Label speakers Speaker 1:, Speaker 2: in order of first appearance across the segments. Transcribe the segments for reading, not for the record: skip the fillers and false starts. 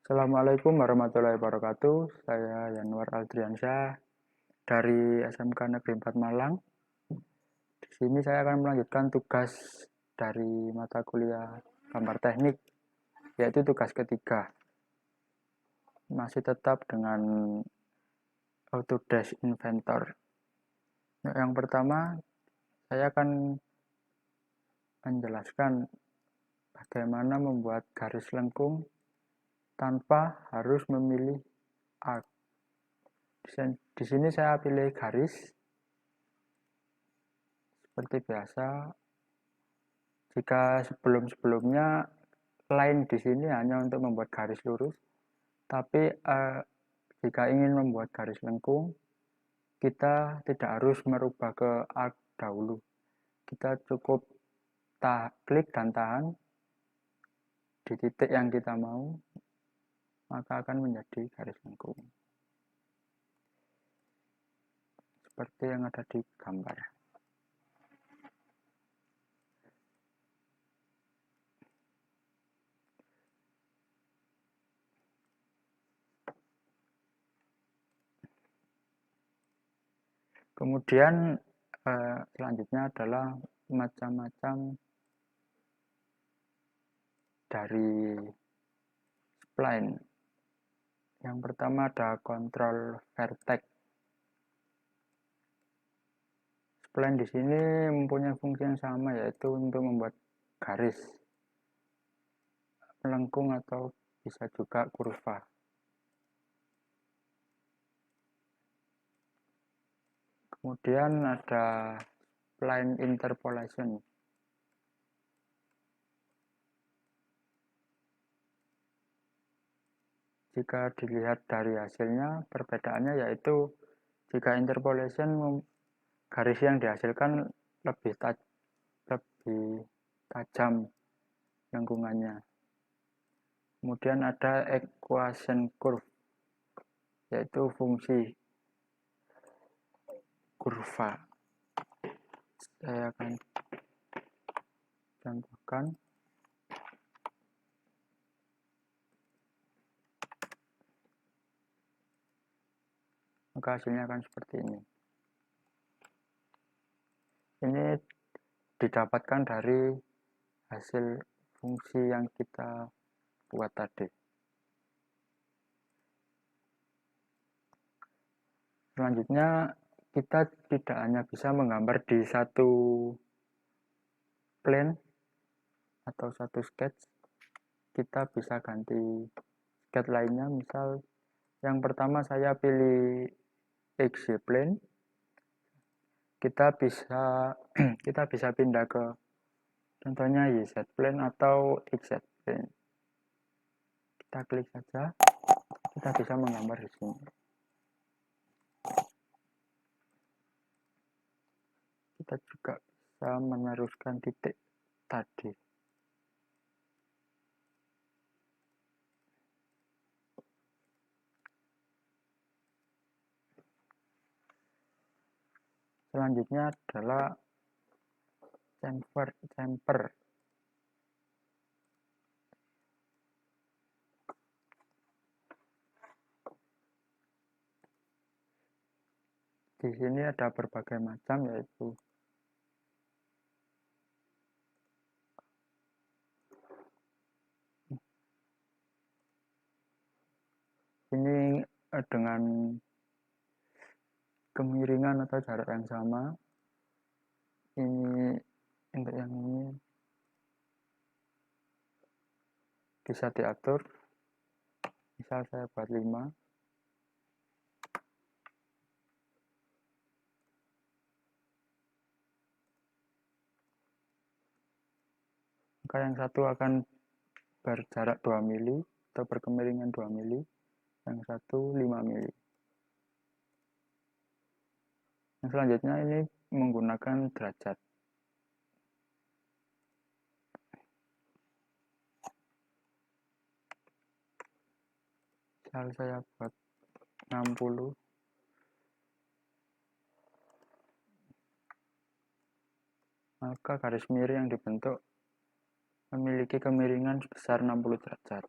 Speaker 1: Assalamualaikum warahmatullahi wabarakatuh. Saya Yanwar Aldriansyah dari SMK Negeri 4 Malang. Di sini saya akan melanjutkan tugas dari mata kuliah gambar teknik, yaitu tugas ketiga. Masih tetap dengan Autodesk Inventor. Yang pertama, saya akan menjelaskan bagaimana membuat garis lengkung tanpa harus memilih arc. Di sini saya pilih garis seperti biasa. Jika sebelum-sebelumnya line di sini hanya untuk membuat garis lurus, tapi jika ingin membuat garis lengkung, kita tidak harus merubah ke arc dahulu. Kita cukup klik dan tahan di titik yang kita mau, maka akan menjadi garis lengkung. Seperti yang ada di gambar. Kemudian selanjutnya adalah macam-macam dari spline. Yang pertama ada control vertex. Spline di sini mempunyai fungsi yang sama, yaitu untuk membuat garis melengkung atau bisa juga kurva. Kemudian ada spline interpolation. Jika dilihat dari hasilnya, perbedaannya yaitu jika interpolation garis yang dihasilkan lebih tajam lengkungannya. Kemudian ada equation curve, yaitu fungsi kurva. Saya akan contohkan. Maka hasilnya akan seperti ini. Ini didapatkan dari hasil fungsi yang kita buat tadi. Selanjutnya, kita tidak hanya bisa menggambar di satu plane atau satu sketch, kita bisa ganti sketch lainnya. Misal yang pertama saya pilih XY plane, kita bisa pindah ke contohnya YZ plane atau XZ plane. Kita klik saja, kita bisa menggambar di sini. Kita juga bisa meneruskan titik tadi. Selanjutnya adalah chamfer. Di sini ada berbagai macam, yaitu ini dengan kemiringan atau jarak yang sama. Ini untuk yang ini bisa diatur. Misal saya buat 5. Maka yang satu akan berjarak 2 mili atau berkemiringan 2 mili, yang satu 5 mili. Yang selanjutnya ini menggunakan derajat. Misal saya buat 60. Maka garis miring yang dibentuk memiliki kemiringan sebesar 60 derajat.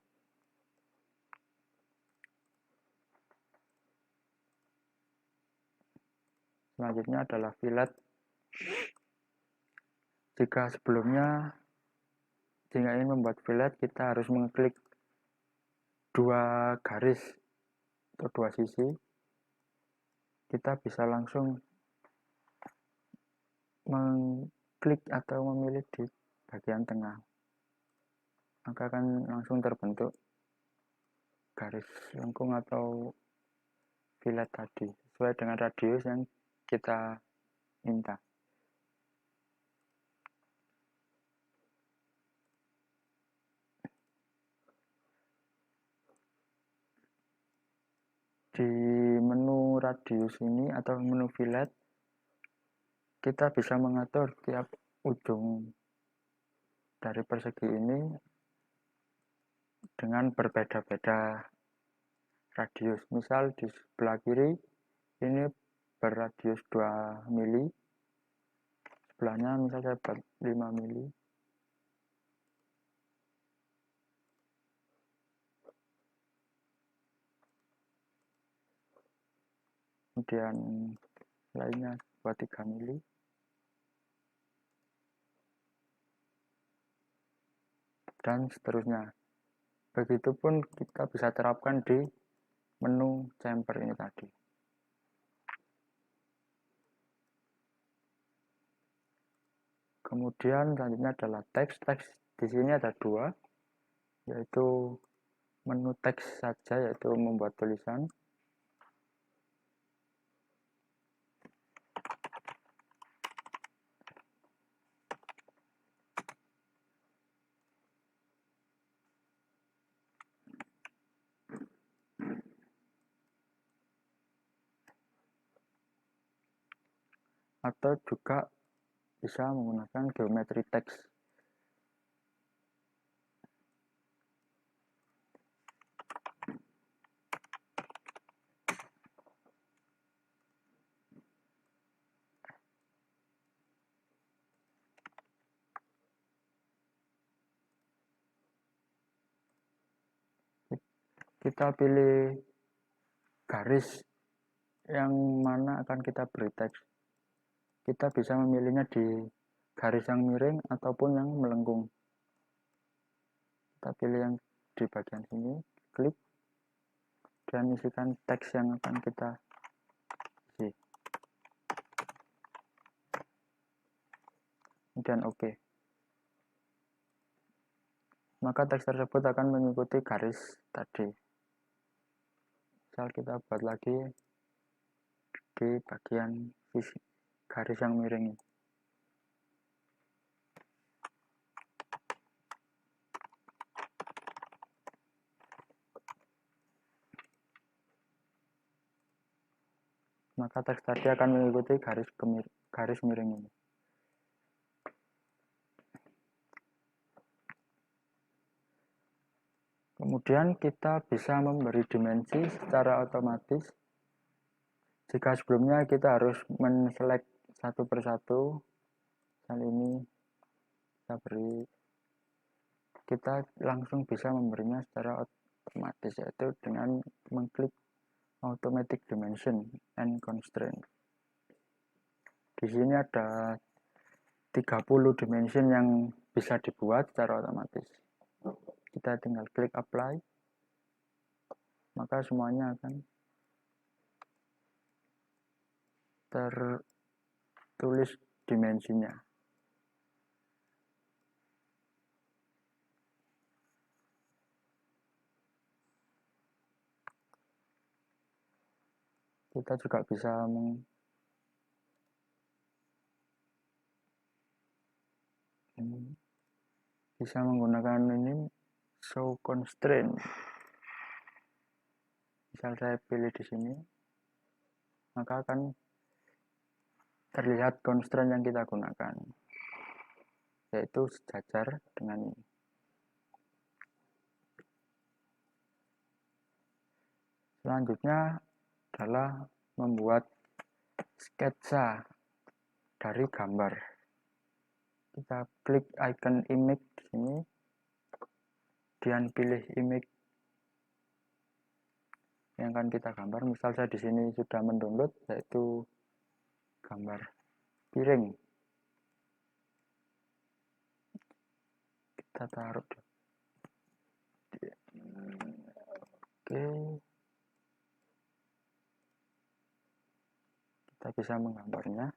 Speaker 1: Selanjutnya adalah fillet. Jika ingin membuat fillet, kita harus mengklik dua garis atau dua sisi. Kita bisa langsung mengklik atau memilih di bagian tengah, maka akan langsung terbentuk garis lengkung atau fillet tadi sesuai dengan radius yang kita minta. Di menu radius ini atau menu fillet, kita bisa mengatur tiap ujung dari persegi ini dengan berbeda-beda radius. Misal di sebelah kiri ini berradius 2 mili, sebelahnya misal saya buat 5 mili. Kemudian lainnya buat 3 mili. Dan seterusnya. Begitupun kita bisa terapkan di menu chamfer ini tadi. Kemudian selanjutnya adalah teks. Teks di sini ada dua, yaitu menu teks saja, yaitu membuat tulisan. Atau juga bisa menggunakan geometri teks. Kita pilih garis yang mana akan kita beri teks. Kita bisa memilihnya di garis yang miring ataupun yang melengkung. Kita pilih yang di bagian sini, klik, dan isikan teks yang akan kita isi. Kemudian OK. Maka teks tersebut akan mengikuti garis tadi. Misal kita buat lagi di bagian sisi garis yang miring ini. Maka teks tadi akan mengikuti garis miring ini. Kemudian kita bisa memberi dimensi secara otomatis. Jika sebelumnya kita harus men-select satu persatu, kali ini kita langsung bisa memberinya secara otomatis, yaitu dengan mengklik automatic dimension and constraint. Di sini ada 30 dimension yang bisa dibuat secara otomatis. Kita tinggal klik apply, maka semuanya akan tertulis dimensinya. Kita juga bisa menggunakan ini show constraint. Misal saya pilih di sini, maka akan terlihat constraint yang kita gunakan, yaitu sejajar dengan ini. Selanjutnya adalah membuat sketsa dari gambar. Kita klik icon image di sini, dan pilih image yang akan kita gambar. Misal saya di sini sudah mendownload, yaitu gambar piring. Kita taruh dulu. Oke. Kita bisa menggambarnya.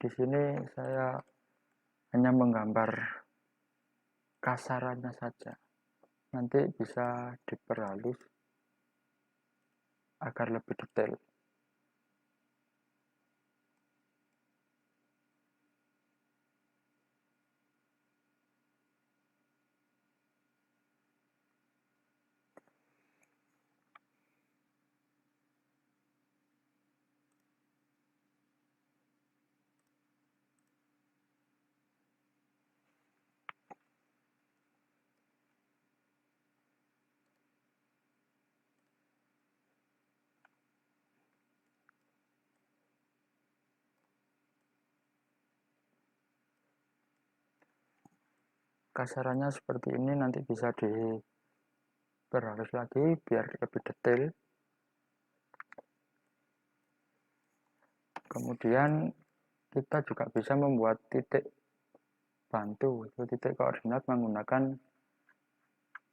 Speaker 1: Di sini saya hanya menggambar kasarannya saja. Nanti bisa diperhalus agar lebih detail. Kasarannya seperti ini, nanti bisa diperhalus lagi biar lebih detail. Kemudian kita juga bisa membuat titik bantu, itu titik koordinat menggunakan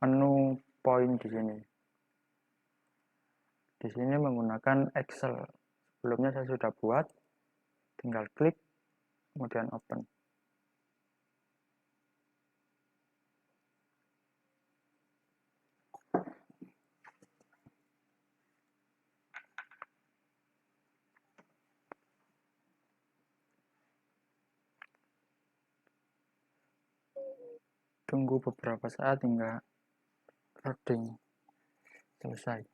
Speaker 1: menu point di sini. Di sini menggunakan Excel. Sebelumnya saya sudah buat, tinggal klik, kemudian open. Tunggu beberapa saat hingga loading selesai.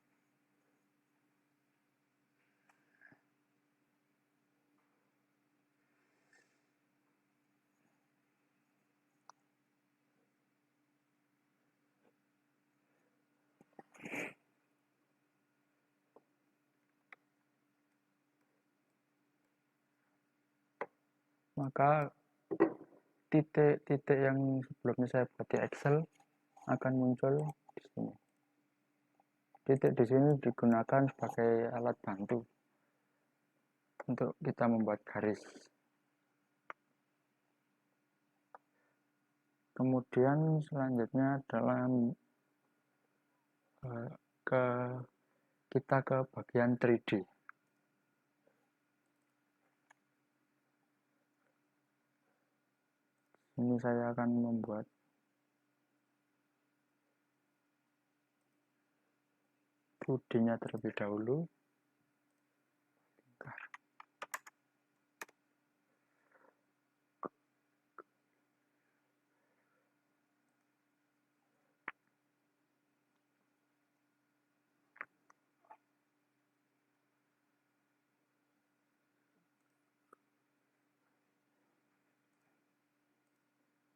Speaker 1: Maka titik-titik yang sebelumnya saya buat di Excel akan muncul di sini. Titik di sini digunakan sebagai alat bantu untuk kita membuat garis. Kemudian selanjutnya adalah kita ke bagian 3D. Ini saya akan membuat nya terlebih dahulu.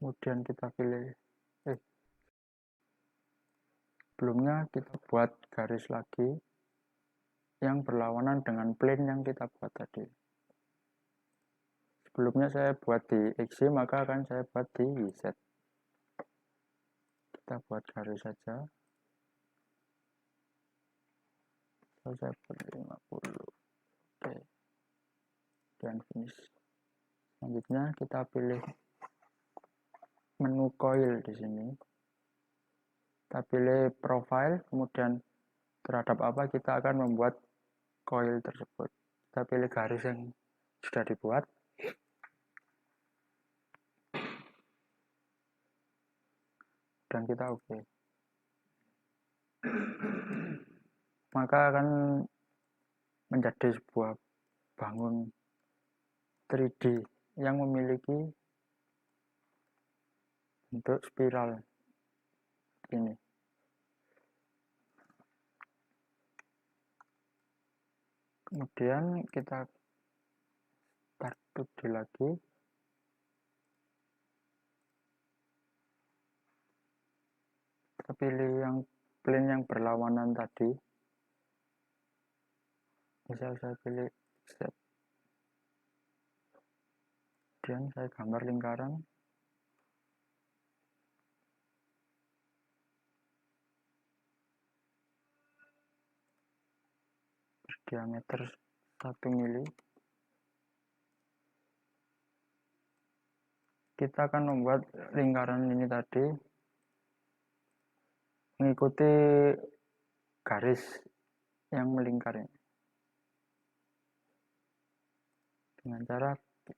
Speaker 1: Kemudian kita pilih sebelumnya kita buat garis lagi yang berlawanan dengan plane yang kita buat tadi. Sebelumnya saya buat di X, maka akan saya buat di YZ. Kita buat garis saja. Saya buat 50. Oke. Dan finish. Selanjutnya kita pilih menu coil di sini. Kita pilih profile, kemudian terhadap apa kita akan membuat coil tersebut. Kita pilih garis yang sudah dibuat. Dan kita oke. Maka akan menjadi sebuah bangun 3D yang memiliki bentuk spiral ini. Kemudian kita 2D lagi. Kita pilih yang plane yang berlawanan tadi. Misal saya pilih set. Kemudian saya gambar lingkaran. Diameter 1 mili. Kita akan membuat lingkaran ini tadi mengikuti garis yang melingkar ini. Dengan cara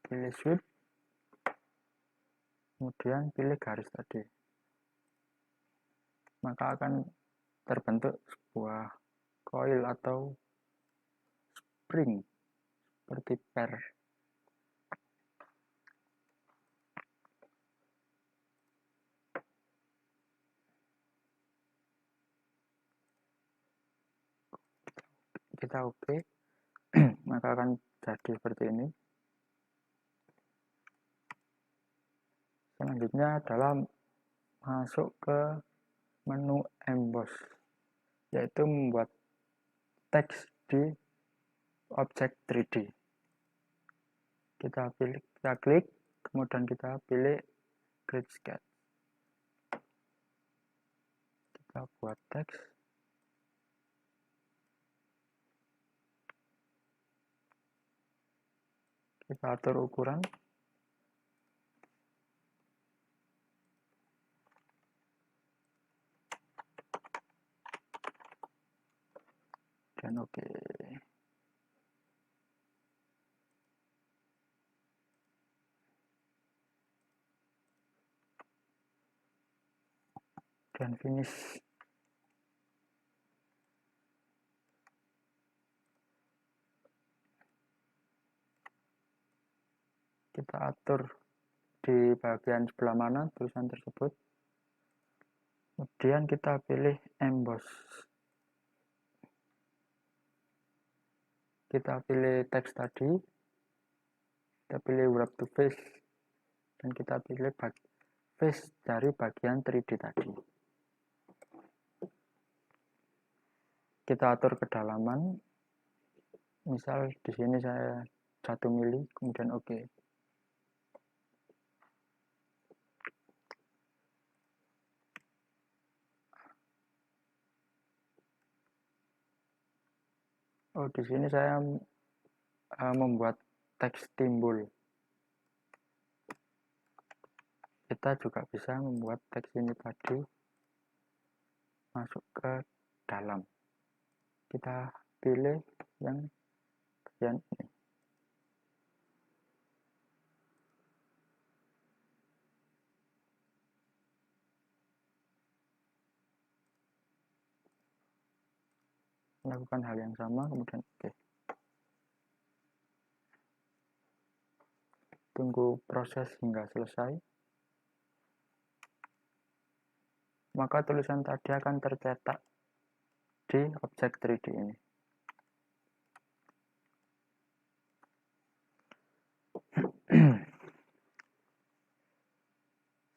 Speaker 1: pilih sweep, kemudian pilih garis tadi. Maka akan terbentuk sebuah coil atau spring seperti per. Kita oke, maka akan jadi seperti ini. Selanjutnya adalah masuk ke menu emboss, yaitu membuat teks di objek 3D. Kita klik, kemudian kita pilih create sketch. Kita buat teks. Kita atur ukuran. Dan oke. Dan finish. Kita atur di bagian sebelah mana tulisan tersebut. Kemudian kita pilih emboss. Kita pilih teks tadi. Kita pilih wrap to face. Dan kita pilih face dari bagian 3D tadi. Kita atur kedalaman. Misal di sini saya 1 mili, kemudian oke. Oh, di sini saya membuat teks timbul. Kita juga bisa membuat teks ini tadi masuk ke dalam. Kita pilih yang bagian ini. Lakukan hal yang sama, kemudian oke. Tunggu proses hingga selesai. Maka tulisan tadi akan tercetak di objek 3D ini.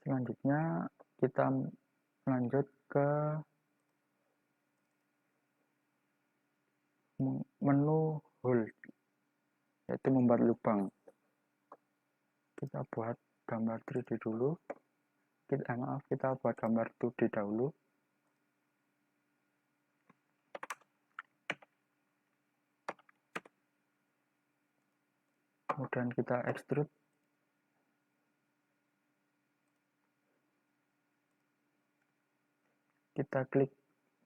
Speaker 1: Selanjutnya kita lanjut ke menu hole, yaitu membuat lubang. Kita buat gambar 3D dulu. Kita buat gambar 2D dahulu. Kemudian kita extrude. Kita klik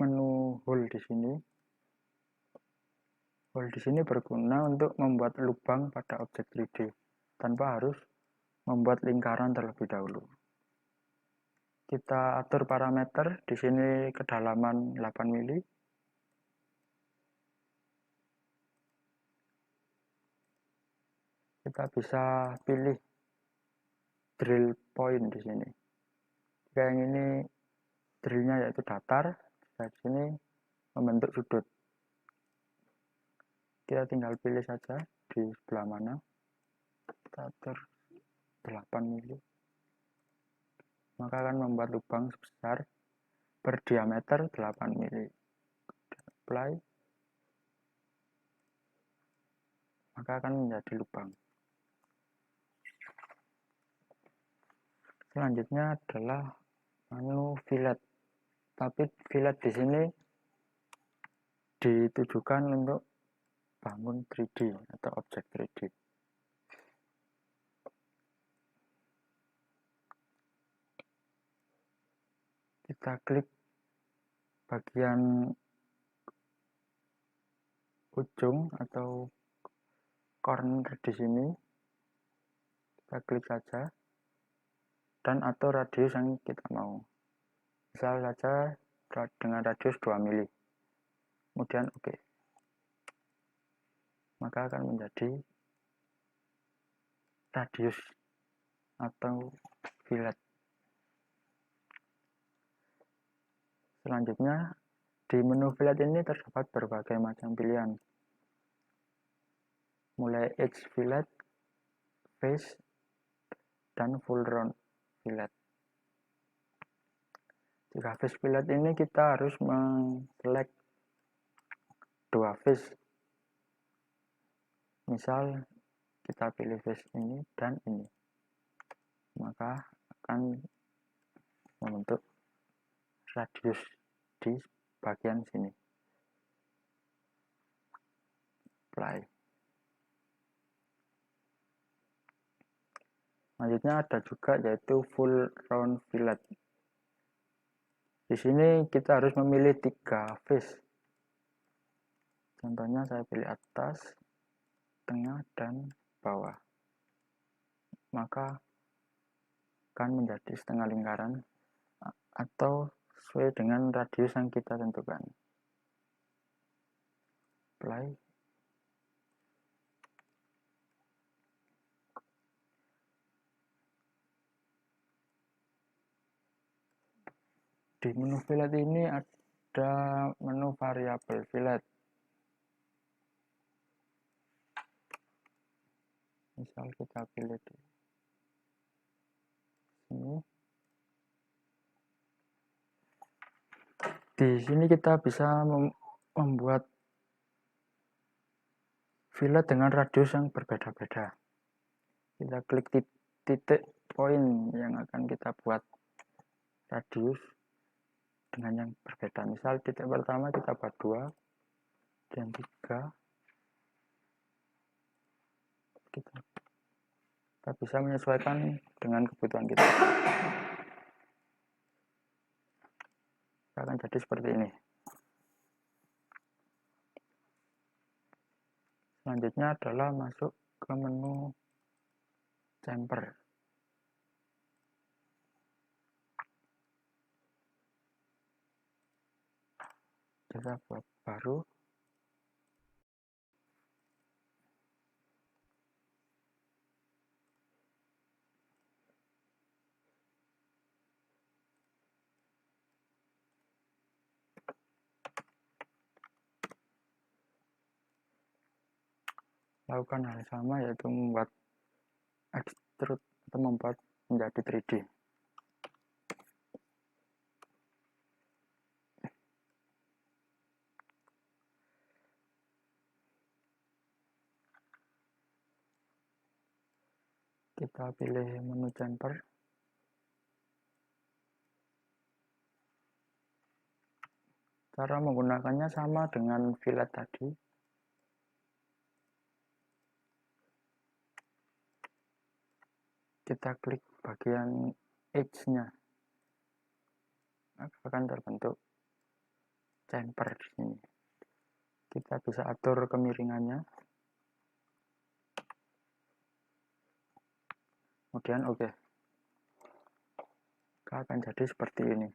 Speaker 1: menu hole di sini. Hole di sini berguna untuk membuat lubang pada objek 3D tanpa harus membuat lingkaran terlebih dahulu. Kita atur parameter di sini kedalaman 8 mili. Kita bisa pilih drill point di sini. Jika yang ini drillnya yaitu datar, di sini membentuk sudut. Kita tinggal pilih saja di sebelah mana. kita atur 8 mili, maka akan membuat lubang sebesar berdiameter 8 mili. Apply, maka akan menjadi lubang. Selanjutnya adalah menu fillet, tapi fillet di sini ditujukan untuk bangun 3D atau objek 3D. Kita klik bagian ujung atau corner di sini, kita klik saja dan atur radius yang kita mau. Misal saja dengan radius 2 mili. Kemudian oke. Maka akan menjadi radius atau fillet. Selanjutnya, di menu fillet ini terdapat berbagai macam pilihan, mulai edge fillet, face, dan full round fillet. Jika face fillet ini kita harus select dua face. Misal kita pilih face ini dan ini, maka akan membentuk radius di bagian sini. Apply. Selanjutnya ada juga yaitu full round fillet. Di sini kita harus memilih 3 face. Contohnya saya pilih atas, tengah, dan bawah. Maka akan menjadi setengah lingkaran atau sesuai dengan radius yang kita tentukan. Apply. Di menu fillet ini ada menu variabel fillet. Misal kita pilih di sini. Di sini kita bisa membuat fillet dengan radius yang berbeda-beda. Kita klik titik poin yang akan kita buat radius dengan yang berbeda. Misal titik pertama kita buat 2 dan 3. Kita bisa menyesuaikan dengan kebutuhan kita. Akan jadi seperti ini. Selanjutnya adalah masuk ke menu chamfer. Kita buat baru. Lakukan hal sama, yaitu membuat extrude atau membuat menjadi 3D. Kita pilih menu chamfer. Cara menggunakannya sama dengan fillet tadi. Kita klik bagian edge-nya, akan terbentuk chamfer di sini. Kita bisa atur kemiringannya. Kemudian oke. Akan jadi seperti ini.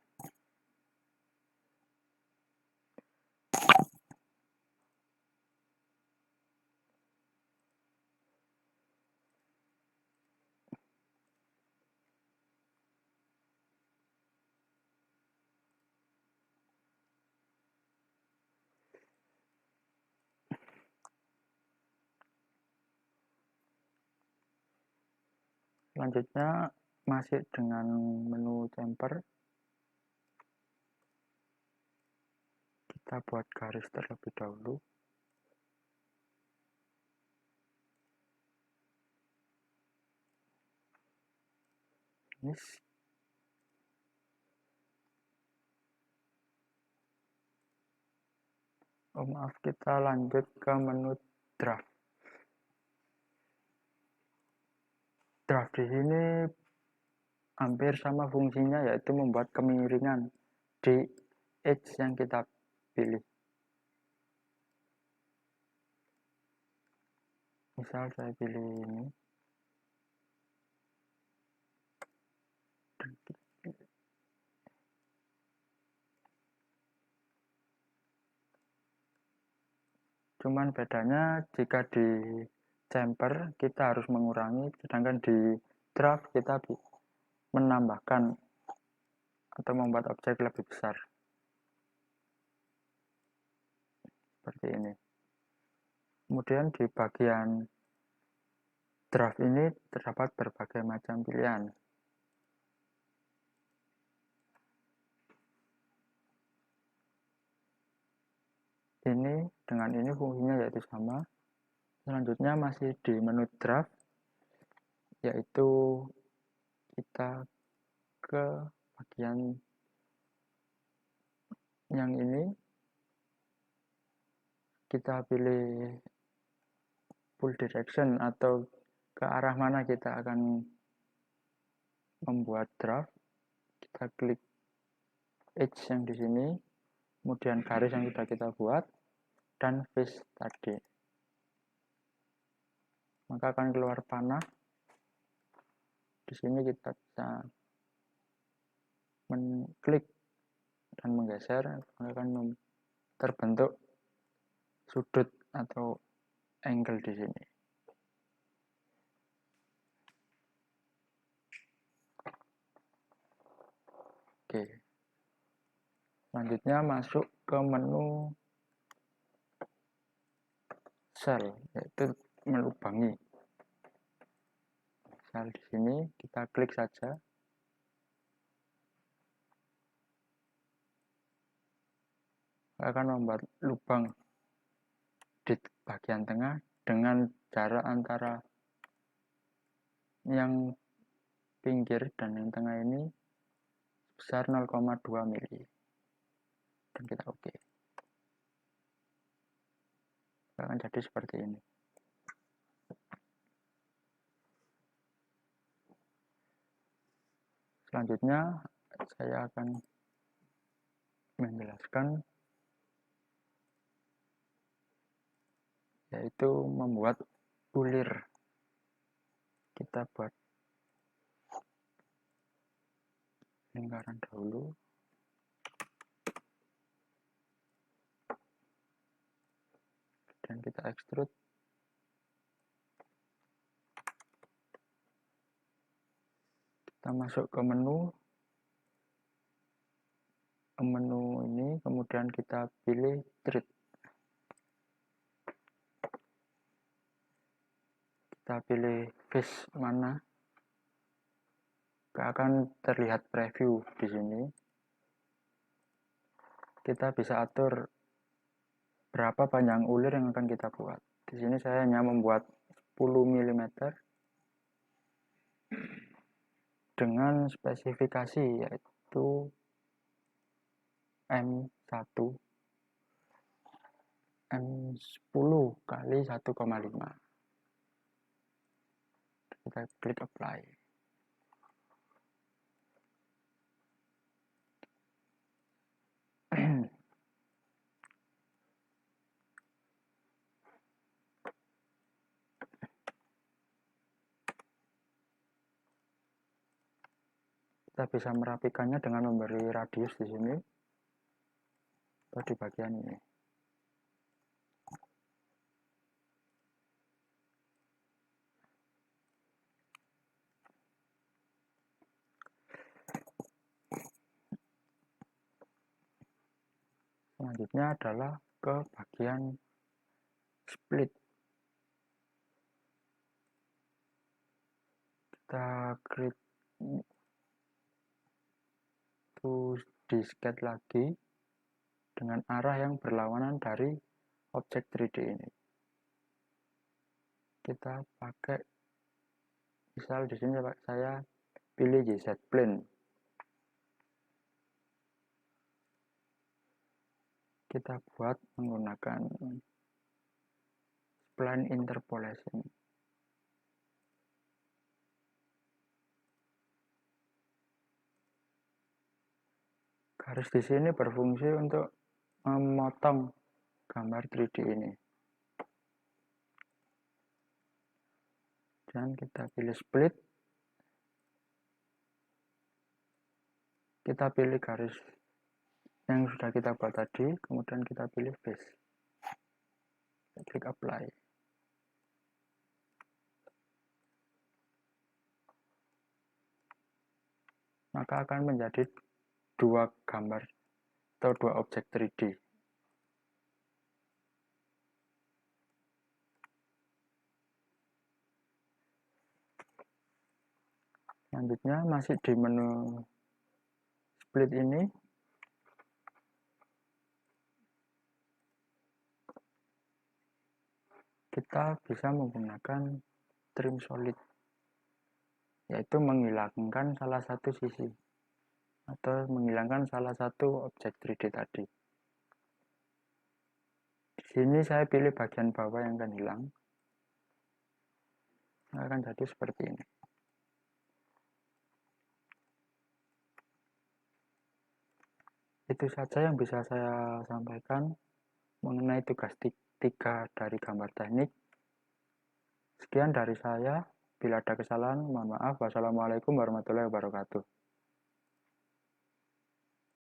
Speaker 1: Selanjutnya masih dengan menu temper, kita buat garis terlebih dahulu. Maaf, kita lanjut ke menu draft. Draft di sini hampir sama fungsinya, yaitu membuat kemiringan di edge yang kita pilih. Misal saya pilih ini. Cuman bedanya jika di chamfer kita harus mengurangi, sedangkan di draft kita menambahkan atau membuat objek lebih besar. Seperti ini. Kemudian di bagian draft ini terdapat berbagai macam pilihan. Ini dengan ini fungsinya yaitu sama. Selanjutnya masih di menu draft, yaitu kita ke bagian yang ini, kita pilih full direction atau ke arah mana kita akan membuat draft. Kita klik edge yang di sini, kemudian garis yang sudah kita buat, dan face tadi. Maka akan keluar panah. Di sini kita bisa mengklik dan menggeser, maka akan terbentuk sudut atau angle di sini. Oke. Selanjutnya masuk ke menu cell, yaitu melubangi. Misal di sini kita klik saja. Akan membuat lubang di bagian tengah dengan jarak antara yang pinggir dan yang tengah ini sebesar 0,2 mili. Dan kita oke. Akan jadi seperti ini. Selanjutnya saya akan menjelaskan, yaitu membuat bulir. Kita buat lingkaran dahulu. Dan kita extrude. Kita masuk ke menu ini, kemudian kita pilih treat. Kita pilih face mana, akan terlihat preview di sini. Kita bisa atur berapa panjang ulir yang akan kita buat. Di sini saya hanya membuat 10 mm dengan spesifikasi yaitu M1 M10 kali 1,5. Kita klik apply. Kita bisa merapikannya dengan memberi radius di sini atau di bagian ini. Selanjutnya adalah ke bagian split. Kita kita create to diskette lagi dengan arah yang berlawanan dari objek 3D ini. Kita pakai, misal di sini saya pilih YZ plane. Kita buat menggunakan spline interpolation. Garis di sini berfungsi untuk memotong gambar 3D ini. Dan kita pilih split. Kita pilih garis yang sudah kita buat tadi, kemudian kita pilih face. Klik apply. Maka akan menjadi dua gambar atau dua objek 3D. Selanjutnya masih di menu split ini, kita bisa menggunakan trim solid, yaitu menghilangkan salah satu sisi atau menghilangkan salah satu objek 3D tadi. Di sini saya pilih bagian bawah yang akan hilang. Akan jadi seperti ini. Itu saja yang bisa saya sampaikan mengenai tugas 3 dari gambar teknik. Sekian dari saya. Bila ada kesalahan, mohon maaf. Wassalamualaikum warahmatullahi wabarakatuh.